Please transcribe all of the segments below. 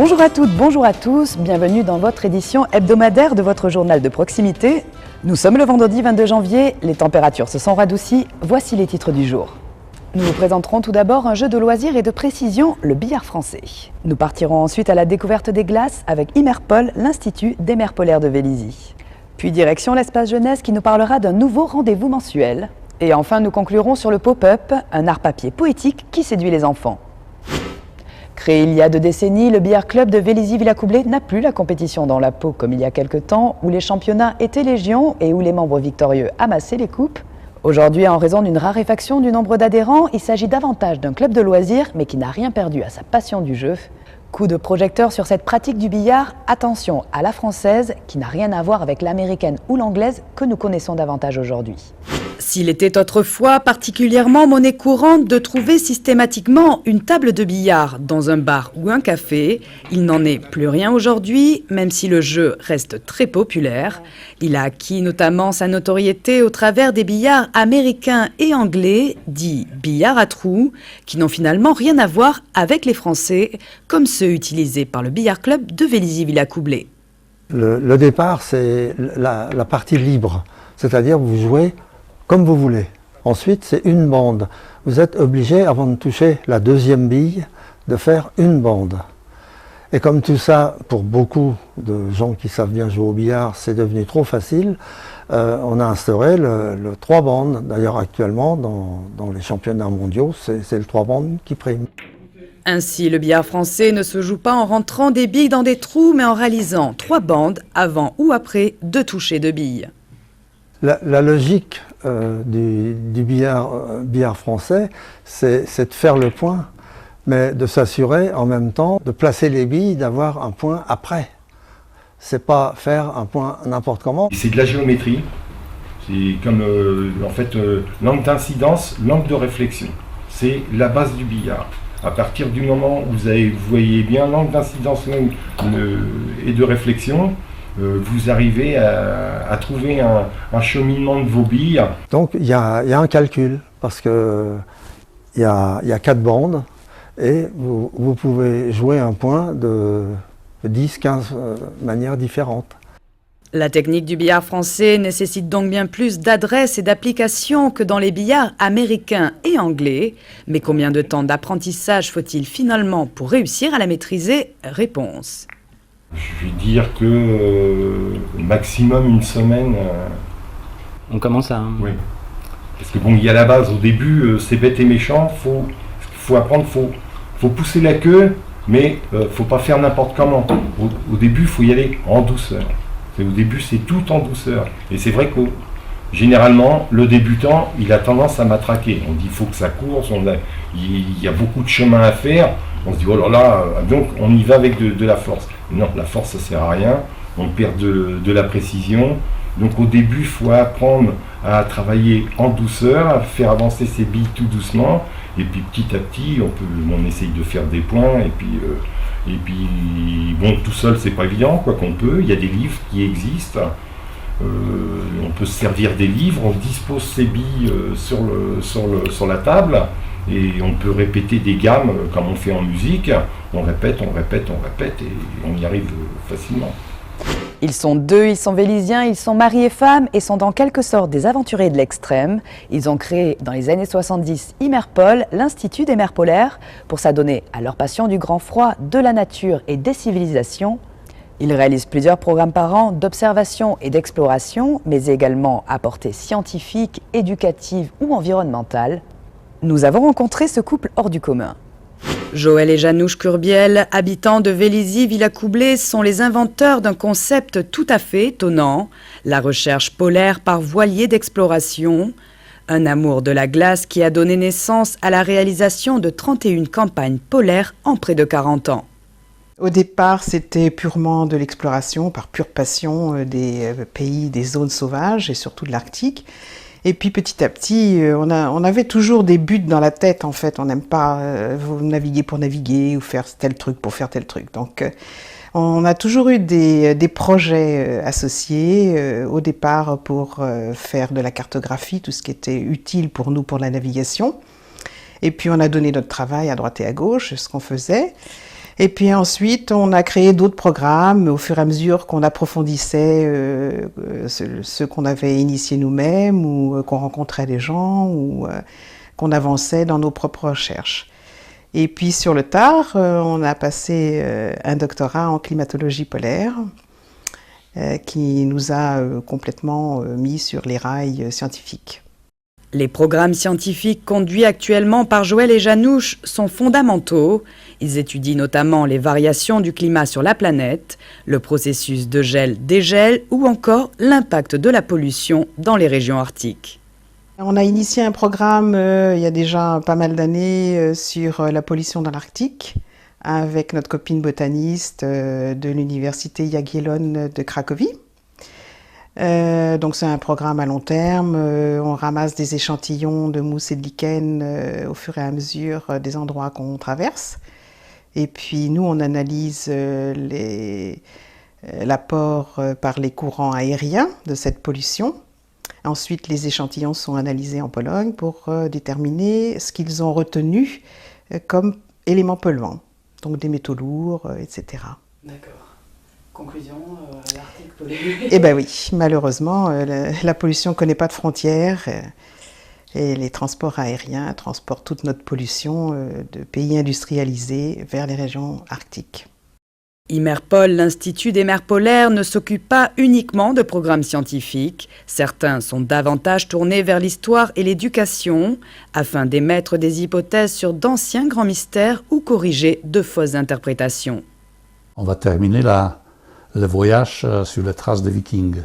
Bonjour à toutes, bonjour à tous, bienvenue dans votre édition hebdomadaire de votre journal de proximité. Nous sommes le vendredi 22 janvier, les températures se sont radoucies, voici les titres du jour. Nous vous présenterons tout d'abord un jeu de loisirs et de précision, le billard français. Nous partirons ensuite à la découverte des glaces avec Immerpol, l'Institut des mers polaires de Vélizy. Puis direction l'espace jeunesse qui nous parlera d'un nouveau rendez-vous mensuel. Et enfin, nous conclurons sur le pop-up, un art papier poétique qui séduit les enfants. Créé il y a 2 décennies, le billard club de Vélizy-Villacoublay n'a plus la compétition dans la peau comme il y a quelque temps, où les championnats étaient légion et où les membres victorieux amassaient les coupes. Aujourd'hui, en raison d'une raréfaction du nombre d'adhérents, il s'agit davantage d'un club de loisirs, mais qui n'a rien perdu à sa passion du jeu. Coup de projecteur sur cette pratique du billard, attention à la française, qui n'a rien à voir avec l'américaine ou l'anglaise que nous connaissons davantage aujourd'hui. S'il était autrefois particulièrement monnaie courante de trouver systématiquement une table de billard dans un bar ou un café, il n'en est plus rien aujourd'hui, même si le jeu reste très populaire. Il a acquis notamment sa notoriété au travers des billards américains et anglais, dits billards à trous, qui n'ont finalement rien à voir avec les Français, comme ceux utilisés par le billard club de Vélizy-Villacoublay. Le départ, c'est la partie libre, c'est-à-dire vous jouez comme vous voulez. Ensuite, c'est une bande. Vous êtes obligé, avant de toucher la deuxième bille, de faire une bande. Et comme tout ça, pour beaucoup de gens qui savent bien jouer au billard, c'est devenu trop facile, on a instauré le 3 bandes. D'ailleurs, actuellement, dans les championnats mondiaux, c'est le 3 bandes qui prime. Ainsi, le billard français ne se joue pas en rentrant des billes dans des trous, mais en réalisant 3 bandes avant ou après 2 touchés de billes. La logique du billard français, c'est de faire le point, mais de s'assurer en même temps de placer les billes, d'avoir un point après. C'est pas faire un point n'importe comment. C'est de la géométrie, c'est comme l'angle d'incidence, l'angle de réflexion. C'est la base du billard. À partir du moment où vous voyez bien l'angle d'incidence et de réflexion, vous arrivez à trouver un cheminement de vos billes. Donc il y a un calcul, parce que il y a 4 bandes, et vous pouvez jouer un point de 10-15 manières différentes. La technique du billard français nécessite donc bien plus d'adresse et d'application que dans les billards américains et anglais. Mais combien de temps d'apprentissage faut-il finalement pour réussir à la maîtriser? Réponse. Je vais dire que maximum une semaine. On commence à... Oui. Parce que bon, il y a la base, au début, c'est bête et méchant, faut apprendre, faut pousser la queue, mais faut pas faire n'importe comment. Au début, il faut y aller en douceur. Au début, c'est tout en douceur. Et c'est vrai que généralement, le débutant, il a tendance à matraquer. On dit, il faut que ça course, il y a beaucoup de chemin à faire. On se dit, oh là là, donc on y va avec de la force. Non, la force, ça sert à rien. On perd de la précision. Donc au début, il faut apprendre à travailler en douceur, à faire avancer ses billes tout doucement. Et puis petit à petit, on essaye de faire des points. Et puis bon, tout seul, c'est pas évident, quoi qu'on peut. Il y a des livres qui existent. On peut se servir des livres. On dispose ses billes sur la table. Et on peut répéter des gammes comme on fait en musique. On répète et on y arrive facilement. Ils sont 2, ils sont véliziens, ils sont mari et femme et sont en quelque sorte des aventuriers de l'extrême. Ils ont créé dans les années 70 Immerpol, l'Institut des mers polaires, pour s'adonner à leur passion du grand froid, de la nature et des civilisations. Ils réalisent plusieurs programmes par an d'observation et d'exploration, mais également à portée scientifique, éducative ou environnementale. Nous avons rencontré ce couple hors du commun. Joël et Janouche Curbiel, habitants de Vélizy-Villacoublay, sont les inventeurs d'un concept tout à fait étonnant, la recherche polaire par voilier d'exploration, un amour de la glace qui a donné naissance à la réalisation de 31 campagnes polaires en près de 40 ans. Au départ, c'était purement de l'exploration, par pure passion des pays, des zones sauvages et surtout de l'Arctique. Et puis petit à petit, on avait toujours des buts dans la tête en fait. On n'aime pas naviguer pour naviguer ou faire tel truc pour faire tel truc. Donc on a toujours eu des projets associés au départ pour faire de la cartographie, tout ce qui était utile pour nous pour la navigation. Et puis on a donné notre travail à droite et à gauche, ce qu'on faisait. Et puis ensuite, on a créé d'autres programmes au fur et à mesure qu'on approfondissait ce qu'on avait initié nous-mêmes ou qu'on rencontrait des gens ou qu'on avançait dans nos propres recherches. Et puis sur le tard, on a passé un doctorat en climatologie polaire qui nous a complètement mis sur les rails scientifiques. Les programmes scientifiques conduits actuellement par Joël et Janouche sont fondamentaux. Ils étudient notamment les variations du climat sur la planète, le processus de gel-dégel ou encore l'impact de la pollution dans les régions arctiques. On a initié un programme il y a déjà pas mal d'années sur la pollution dans l'Arctique avec notre copine botaniste de l'université Jagiellon de Cracovie. Donc c'est un programme à long terme, on ramasse des échantillons de mousse et de lichen au fur et à mesure des endroits qu'on traverse. Et puis nous on analyse l'apport par les courants aériens de cette pollution. Ensuite les échantillons sont analysés en Pologne pour déterminer ce qu'ils ont retenu comme éléments polluants, donc des métaux lourds, etc. D'accord. Conclusion, l'Arctique pollué. Eh bien oui, malheureusement, la pollution ne connaît pas de frontières et les transports aériens transportent toute notre pollution de pays industrialisés vers les régions arctiques. Imerpol, l'Institut des mers polaires, ne s'occupe pas uniquement de programmes scientifiques. Certains sont davantage tournés vers l'histoire et l'éducation, afin d'émettre des hypothèses sur d'anciens grands mystères ou corriger de fausses interprétations. On va terminer le voyage sur les traces des Vikings.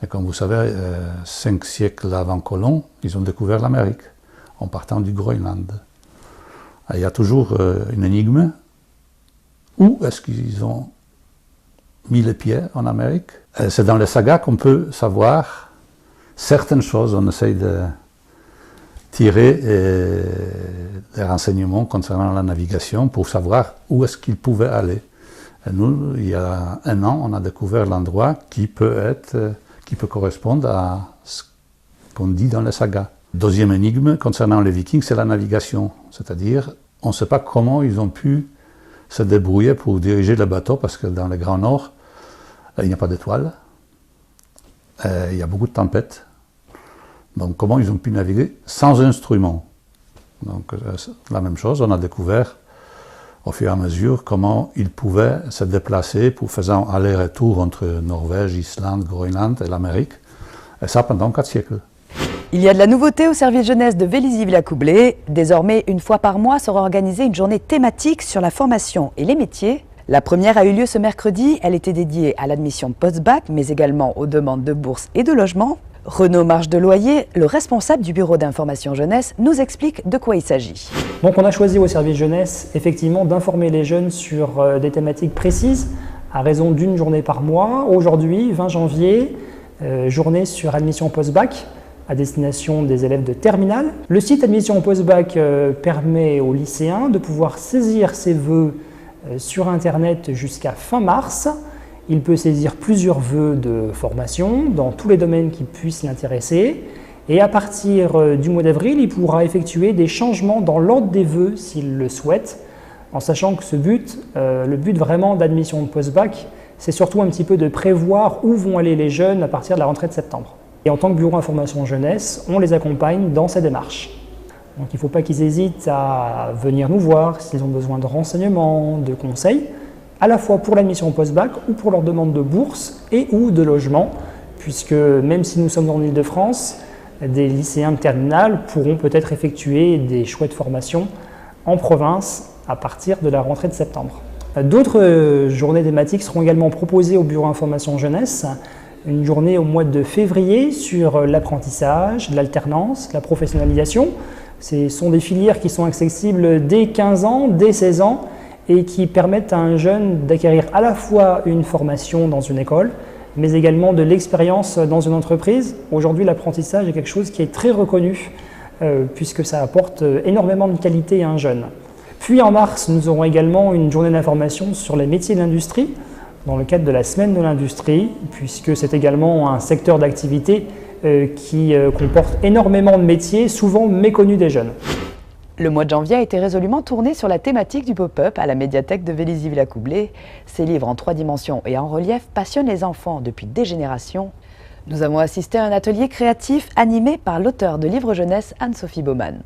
Et comme vous savez, 5 siècles avant Colomb, ils ont découvert l'Amérique, en partant du Groenland. Et il y a toujours une énigme. Où est-ce qu'ils ont mis les pieds en Amérique? C'est dans les sagas qu'on peut savoir certaines choses. On essaye de tirer des renseignements concernant la navigation pour savoir où est-ce qu'ils pouvaient aller. Et nous, il y a 1 an, on a découvert l'endroit qui peut correspondre à ce qu'on dit dans les sagas. Deuxième énigme concernant les Vikings, c'est la navigation. C'est-à-dire, on ne sait pas comment ils ont pu se débrouiller pour diriger le bateau, parce que dans le Grand Nord, il n'y a pas d'étoiles, il y a beaucoup de tempêtes. Donc comment ils ont pu naviguer sans instruments? Donc la même chose, on a découvert au fur et à mesure comment ils pouvaient se déplacer pour faisant aller-retour entre Norvège, Islande, Groenland et l'Amérique, et ça pendant 4 siècles. Il y a de la nouveauté au service jeunesse de Vélizy-Villacoublay. Désormais, 1 fois par mois sera organisée une journée thématique sur la formation et les métiers. La première a eu lieu ce mercredi. Elle était dédiée à l'admission post-bac, mais également aux demandes de bourse et de logement. Renaud Marche-Deloyer, le responsable du bureau d'information jeunesse, nous explique de quoi il s'agit. Donc on a choisi au service jeunesse effectivement d'informer les jeunes sur des thématiques précises à raison d'une journée par mois. Aujourd'hui, 20 janvier, journée sur admission post-bac à destination des élèves de terminale. Le site admission post-bac permet aux lycéens de pouvoir saisir ses vœux sur Internet jusqu'à fin mars. Il peut saisir plusieurs vœux de formation dans tous les domaines qui puissent l'intéresser. Et à partir du mois d'avril, il pourra effectuer des changements dans l'ordre des vœux s'il le souhaite, en sachant que le but vraiment d'admission post-bac, c'est surtout un petit peu de prévoir où vont aller les jeunes à partir de la rentrée de septembre. Et en tant que bureau information jeunesse, on les accompagne dans ces démarches. Donc il ne faut pas qu'ils hésitent à venir nous voir s'ils ont besoin de renseignements, de conseils, à la fois pour l'admission post-bac ou pour leur demande de bourse et ou de logement, puisque même si nous sommes en Île-de-France, des lycéens de terminale pourront peut-être effectuer des chouettes formations en province à partir de la rentrée de septembre. D'autres journées thématiques seront également proposées au bureau information jeunesse. Une journée au mois de février sur l'apprentissage, l'alternance, la professionnalisation. Ce sont des filières qui sont accessibles dès 15 ans, dès 16 ans et qui permettent à un jeune d'acquérir à la fois une formation dans une école, mais également de l'expérience dans une entreprise. Aujourd'hui, l'apprentissage est quelque chose qui est très reconnu puisque ça apporte énormément de qualité à un jeune. Puis en mars, nous aurons également une journée d'information sur les métiers de l'industrie, dans le cadre de la semaine de l'industrie, puisque c'est également un secteur d'activité qui comporte énormément de métiers, souvent méconnus des jeunes. Le mois de janvier a été résolument tourné sur la thématique du pop-up à la médiathèque de Vélizy-Villacoublay. Ces livres en 3 dimensions et en relief passionnent les enfants depuis des générations. Nous avons assisté à un atelier créatif animé par l'auteure de livres jeunesse Anne-Sophie Baumann.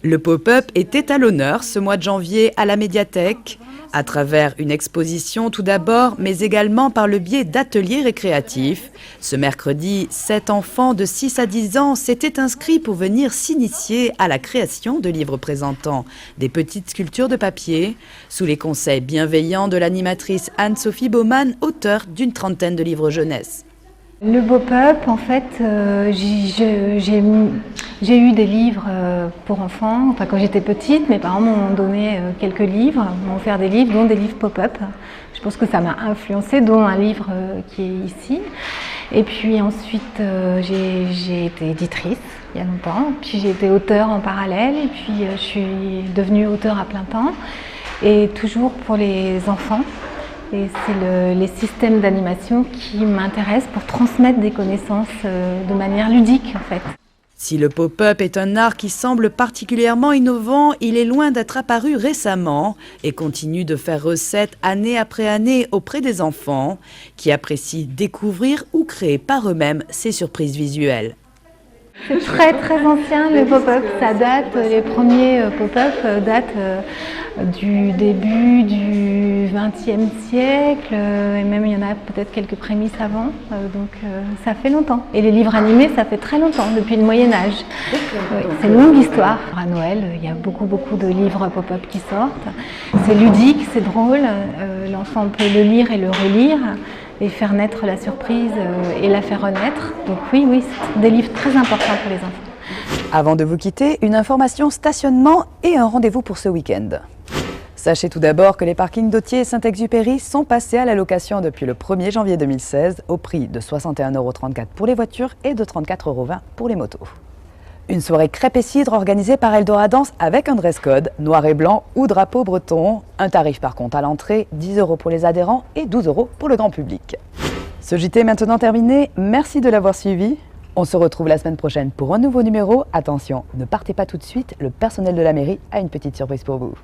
Le pop-up était à l'honneur ce mois de janvier à la médiathèque, à travers une exposition tout d'abord, mais également par le biais d'ateliers récréatifs. Ce mercredi, 7 enfants de 6 à 10 ans s'étaient inscrits pour venir s'initier à la création de livres présentant des petites sculptures de papier, sous les conseils bienveillants de l'animatrice Anne-Sophie Baumann, auteure d'une 30aine de livres jeunesse. Le pop-up, en fait, j'ai eu des livres pour enfants. Enfin, quand j'étais petite, mes parents m'ont donné quelques livres, m'ont offert des livres, dont des livres pop-up. Je pense que ça m'a influencée, dont un livre qui est ici. Et puis ensuite, j'ai été éditrice il y a longtemps. Puis j'ai été auteure en parallèle. Et puis je suis devenue auteure à plein temps. Et toujours pour les enfants. Et c'est les systèmes d'animation qui m'intéressent pour transmettre des connaissances de manière ludique, en fait. Si le pop-up est un art qui semble particulièrement innovant, il est loin d'être apparu récemment et continue de faire recette année après année auprès des enfants qui apprécient découvrir ou créer par eux-mêmes ces surprises visuelles. C'est très très ancien le pop-up, ça date, les premiers pop-up datent du début du XXe siècle et même il y en a peut-être quelques prémices avant, donc ça fait longtemps. Et les livres animés, ça fait très longtemps, depuis le Moyen-Âge. Oui, c'est une longue histoire. À Noël, il y a beaucoup de livres pop-up qui sortent. C'est ludique, c'est drôle, l'enfant peut le lire et le relire. Et faire naître la surprise et la faire renaître. Donc oui, c'est des livres très importants pour les enfants. Avant de vous quitter, une information stationnement et un rendez-vous pour ce week-end. Sachez tout d'abord que les parkings d'Authier et Saint-Exupéry sont passés à la location depuis le 1er janvier 2016 au prix de 61,34 € pour les voitures et de 34,20 € pour les motos. Une soirée crêpes et cidre organisée par Eldora-Danse avec un dress code, noir et blanc ou drapeau breton. Un tarif par contre à l'entrée, 10 € pour les adhérents et 12 € pour le grand public. Ce JT est maintenant terminé, merci de l'avoir suivi. On se retrouve la semaine prochaine pour un nouveau numéro. Attention, ne partez pas tout de suite, le personnel de la mairie a une petite surprise pour vous.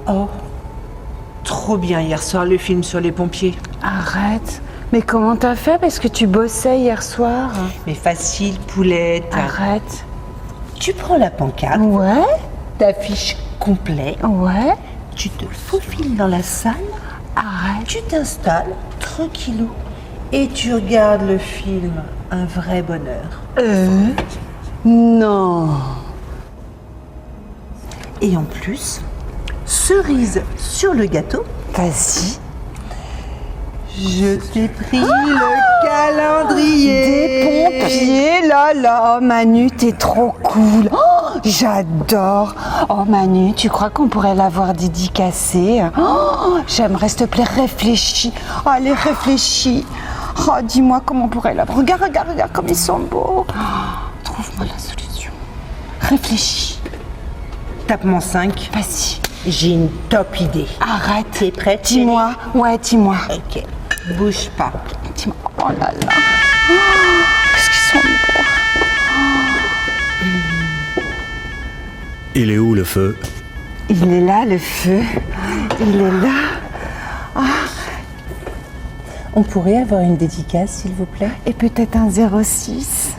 Oh, trop bien hier soir le film sur les pompiers. Arrête. Mais comment t'as fait parce que tu bossais hier soir? Mais facile, poulette. Arrête. Tu prends la pancarte. Ouais. T'affiches complet. Ouais. Tu te faufiles dans la salle. Arrête. Tu t'installes, tranquillou. Et tu regardes le film. Un vrai bonheur. Non. Et en plus, cerise sur le gâteau. Vas-y. Je t'ai pris le calendrier. Des pompiers, là, Manu, t'es trop cool. Oh, j'adore. Oh, Manu, tu crois qu'on pourrait l'avoir dédicacé? Oh, j'aimerais, s'il te plaît, réfléchis. Allez, réfléchis. Oh, dis-moi comment on pourrait l'avoir. Regarde comme ils sont beaux. Oh, trouve-moi la solution. Réfléchis. Tape-moi 5. Vas-y. J'ai une top idée. Arrête. T'es prête? Dis-moi. Ouais, dis-moi. Ok. Bouge pas. Dis-moi. Oh là là. Oh, qu'est-ce qu'ils sont beaux. Il est où le feu? Il est là, le feu. Il est là. Oh. On pourrait avoir une dédicace, s'il vous plaît? Et peut-être un 06.